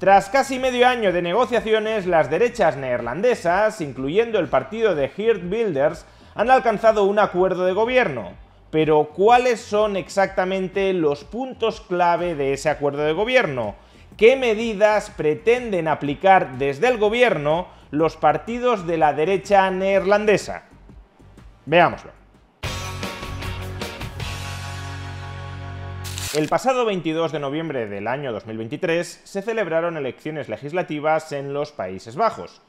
Tras casi medio año de negociaciones, las derechas neerlandesas, incluyendo el partido de Geert Wilders, han alcanzado un acuerdo de gobierno. Pero, ¿cuáles son exactamente los puntos clave de ese acuerdo de gobierno? ¿Qué medidas pretenden aplicar desde el gobierno los partidos de la derecha neerlandesa? Veámoslo. El pasado 22 de noviembre del año 2023 se celebraron elecciones legislativas en los Países Bajos.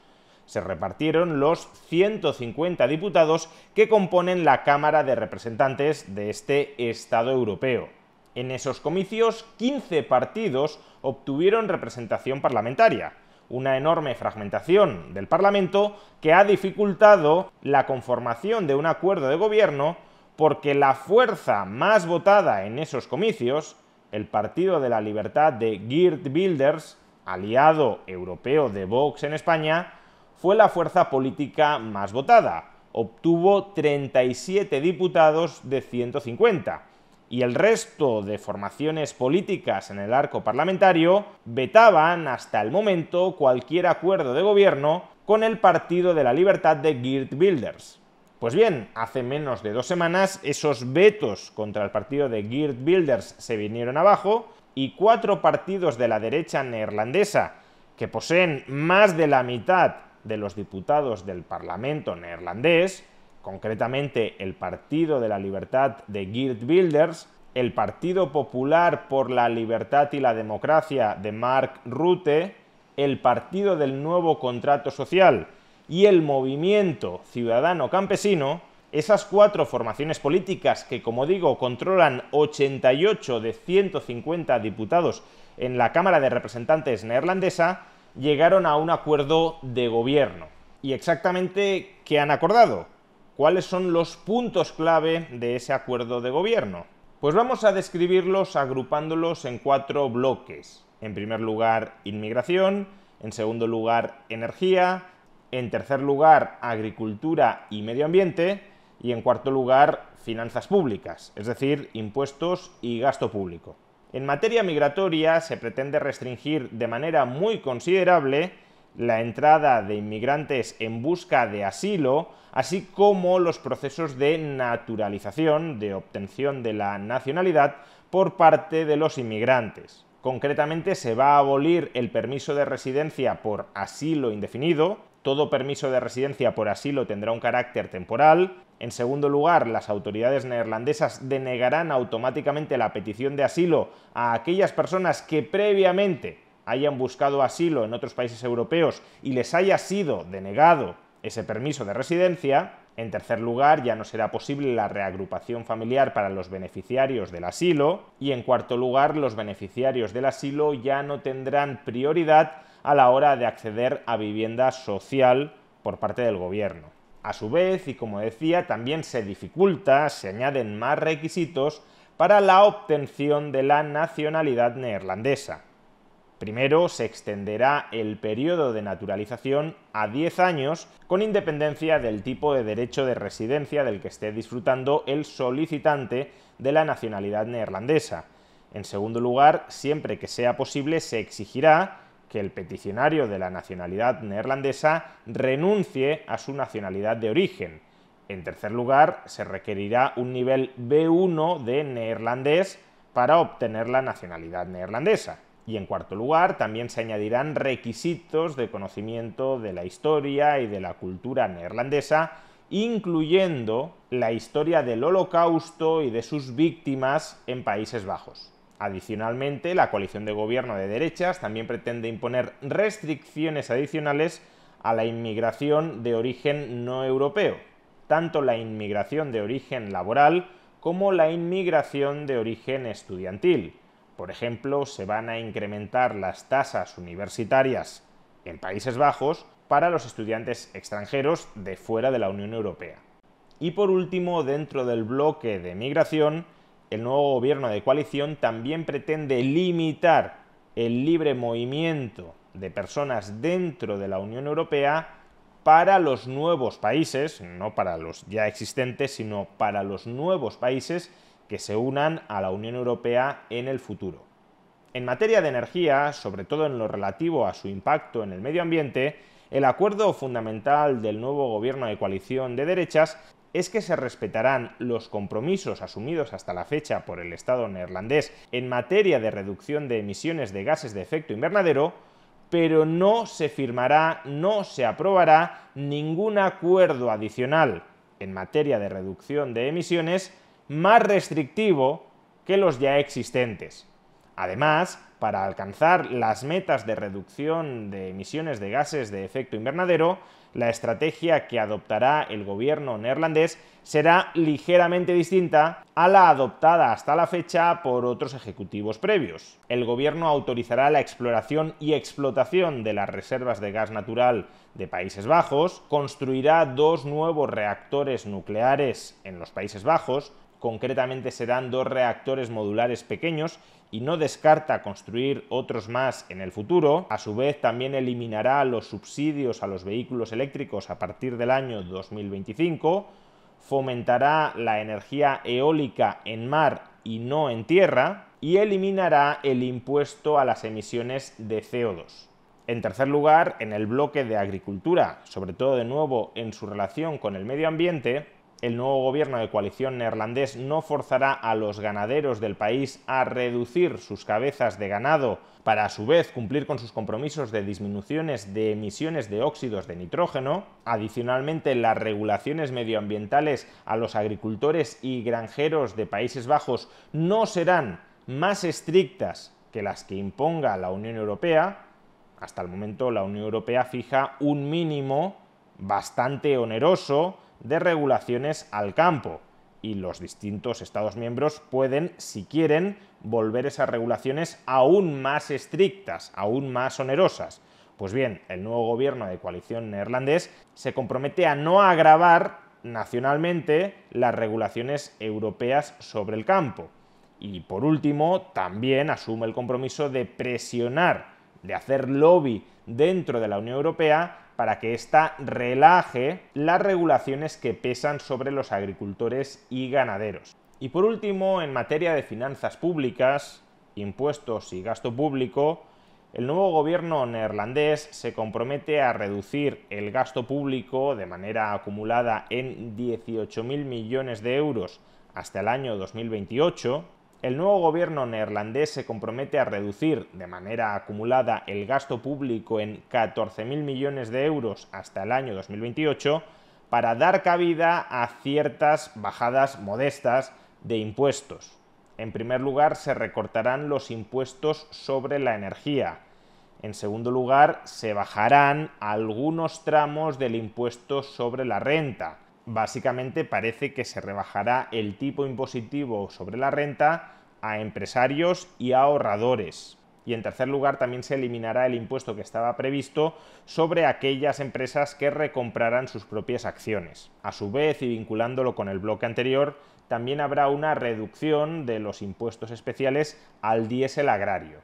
Se repartieron los 150 diputados que componen la Cámara de Representantes de este Estado europeo. En esos comicios, 15 partidos obtuvieron representación parlamentaria, una enorme fragmentación del Parlamento que ha dificultado la conformación de un acuerdo de gobierno porque la fuerza más votada en esos comicios, el Partido de la Libertad de Geert Wilders, aliado europeo de Vox en España, fue la fuerza política más votada. Obtuvo 37 diputados de 150. Y el resto de formaciones políticas en el arco parlamentario vetaban hasta el momento cualquier acuerdo de gobierno con el Partido de la Libertad de Geert Wilders. Pues bien, hace menos de 2 semanas esos vetos contra el partido de Geert Wilders se vinieron abajo y 4 partidos de la derecha neerlandesa, que poseen más de la mitad de los diputados del Parlamento neerlandés, concretamente el Partido de la Libertad de Geert Wilders, el Partido Popular por la Libertad y la Democracia de Mark Rutte, el Partido del Nuevo Contrato Social y el Movimiento Ciudadano Campesino, esas 4 formaciones políticas que, como digo, controlan 88 de 150 diputados en la Cámara de Representantes neerlandesa, llegaron a un acuerdo de gobierno. ¿Y exactamente qué han acordado? ¿Cuáles son los puntos clave de ese acuerdo de gobierno? Pues vamos a describirlos agrupándolos en 4 bloques. En primer lugar, inmigración; en segundo lugar, energía; en tercer lugar, agricultura y medio ambiente; y en cuarto lugar, finanzas públicas, es decir, impuestos y gasto público. En materia migratoria se pretende restringir de manera muy considerable la entrada de inmigrantes en busca de asilo, así como los procesos de naturalización, de obtención de la nacionalidad por parte de los inmigrantes. Concretamente, se va a abolir el permiso de residencia por asilo indefinido. Todo permiso de residencia por asilo tendrá un carácter temporal. En segundo lugar, las autoridades neerlandesas denegarán automáticamente la petición de asilo a aquellas personas que previamente hayan buscado asilo en otros países europeos y les haya sido denegado ese permiso de residencia. En tercer lugar, ya no será posible la reagrupación familiar para los beneficiarios del asilo. Y en cuarto lugar, los beneficiarios del asilo ya no tendrán prioridad a la hora de acceder a vivienda social por parte del gobierno. A su vez, y como decía, también se añaden más requisitos para la obtención de la nacionalidad neerlandesa. Primero, se extenderá el periodo de naturalización a 10 años, con independencia del tipo de derecho de residencia del que esté disfrutando el solicitante de la nacionalidad neerlandesa. En segundo lugar, siempre que sea posible, se exigirá que el peticionario de la nacionalidad neerlandesa renuncie a su nacionalidad de origen. En tercer lugar, se requerirá un nivel B1 de neerlandés para obtener la nacionalidad neerlandesa. Y en cuarto lugar, también se añadirán requisitos de conocimiento de la historia y de la cultura neerlandesa, incluyendo la historia del Holocausto y de sus víctimas en Países Bajos. Adicionalmente, la coalición de gobierno de derechas también pretende imponer restricciones adicionales a la inmigración de origen no europeo, tanto la inmigración de origen laboral como la inmigración de origen estudiantil. Por ejemplo, se van a incrementar las tasas universitarias en Países Bajos para los estudiantes extranjeros de fuera de la Unión Europea. Y por último, dentro del bloque de migración, el nuevo gobierno de coalición también pretende limitar el libre movimiento de personas dentro de la Unión Europea para los nuevos países, no para los ya existentes, sino para los nuevos países que se unan a la Unión Europea en el futuro. En materia de energía, sobre todo en lo relativo a su impacto en el medio ambiente, el acuerdo fundamental del nuevo gobierno de coalición de derechas es que se respetarán los compromisos asumidos hasta la fecha por el Estado neerlandés en materia de reducción de emisiones de gases de efecto invernadero, pero no se firmará, no se aprobará ningún acuerdo adicional en materia de reducción de emisiones más restrictivo que los ya existentes. Además, para alcanzar las metas de reducción de emisiones de gases de efecto invernadero, la estrategia que adoptará el gobierno neerlandés será ligeramente distinta a la adoptada hasta la fecha por otros ejecutivos previos. El gobierno autorizará la exploración y explotación de las reservas de gas natural de Países Bajos, construirá 2 nuevos reactores nucleares en los Países Bajos, concretamente serán 2 reactores modulares pequeños y no descarta construir otros más en el futuro. A su vez, también eliminará los subsidios a los vehículos eléctricos a partir del año 2025, fomentará la energía eólica en mar y no en tierra y eliminará el impuesto a las emisiones de CO2. En tercer lugar, en el bloque de agricultura, sobre todo de nuevo en su relación con el medio ambiente, el nuevo gobierno de coalición neerlandés no forzará a los ganaderos del país a reducir sus cabezas de ganado para a su vez cumplir con sus compromisos de disminuciones de emisiones de óxidos de nitrógeno. Adicionalmente, las regulaciones medioambientales a los agricultores y granjeros de Países Bajos no serán más estrictas que las que imponga la Unión Europea. Hasta el momento la Unión Europea fija un mínimo bastante oneroso de regulaciones al campo y los distintos Estados miembros pueden, si quieren, volver esas regulaciones aún más estrictas, aún más onerosas. Pues bien, el nuevo gobierno de coalición neerlandés se compromete a no agravar nacionalmente las regulaciones europeas sobre el campo. Y por último, también asume el compromiso de presionar, de hacer lobby dentro de la Unión Europea para que ésta relaje las regulaciones que pesan sobre los agricultores y ganaderos. Y por último, en materia de finanzas públicas, impuestos y gasto público, el nuevo gobierno neerlandés se compromete a reducir el gasto público de manera acumulada en 18.000 millones de euros hasta el año 2028. El nuevo gobierno neerlandés se compromete a reducir de manera acumulada el gasto público en 14.000 millones de euros hasta el año 2028 para dar cabida a ciertas bajadas modestas de impuestos. En primer lugar, se recortarán los impuestos sobre la energía. En segundo lugar, se bajarán algunos tramos del impuesto sobre la renta. Básicamente parece que se rebajará el tipo impositivo sobre la renta a empresarios y a ahorradores. Y en tercer lugar, también se eliminará el impuesto que estaba previsto sobre aquellas empresas que recomprarán sus propias acciones. A su vez, y vinculándolo con el bloque anterior, también habrá una reducción de los impuestos especiales al diésel agrario.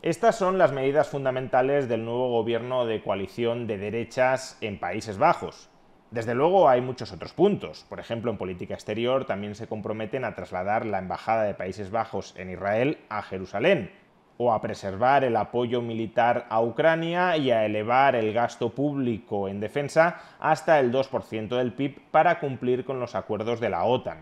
Estas son las medidas fundamentales del nuevo gobierno de coalición de derechas en Países Bajos. Desde luego hay muchos otros puntos. Por ejemplo, en política exterior también se comprometen a trasladar la Embajada de Países Bajos en Israel a Jerusalén, o a preservar el apoyo militar a Ucrania y a elevar el gasto público en defensa hasta el 2% del PIB para cumplir con los acuerdos de la OTAN.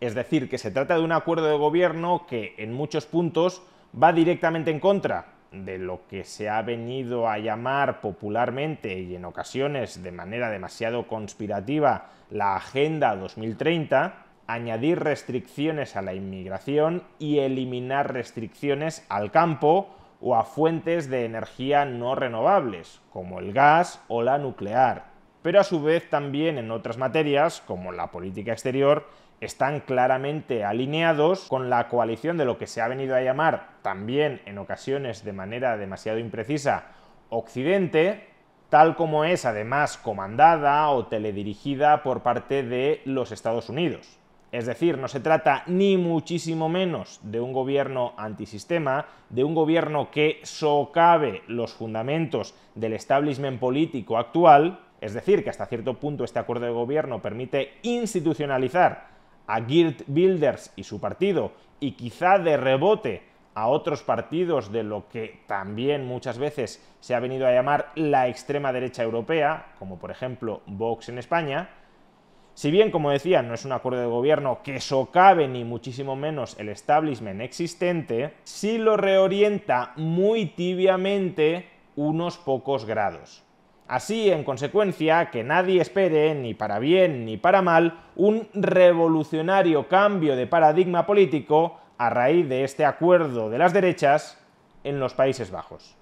Es decir, que se trata de un acuerdo de gobierno que en muchos puntos va directamente en contra de lo que se ha venido a llamar popularmente y en ocasiones de manera demasiado conspirativa la Agenda 2030, añadir restricciones a la inmigración y eliminar restricciones al campo o a fuentes de energía no renovables, como el gas o la nuclear. Pero a su vez también en otras materias, como la política exterior, están claramente alineados con la coalición de lo que se ha venido a llamar, también en ocasiones de manera demasiado imprecisa, Occidente, tal como es además comandada o teledirigida por parte de los Estados Unidos. Es decir, no se trata ni muchísimo menos de un gobierno antisistema, de un gobierno que socave los fundamentos del establishment político actual, es decir, que hasta cierto punto este acuerdo de gobierno permite institucionalizar a Geert Wilders y su partido y quizá de rebote a otros partidos de lo que también muchas veces se ha venido a llamar la extrema derecha europea, como por ejemplo Vox en España. Si bien, como decía, no es un acuerdo de gobierno que socave ni muchísimo menos el establishment existente, sí lo reorienta muy tibiamente unos pocos grados. Así, en consecuencia, que nadie espere, ni para bien ni para mal, un revolucionario cambio de paradigma político a raíz de este acuerdo de las derechas en los Países Bajos.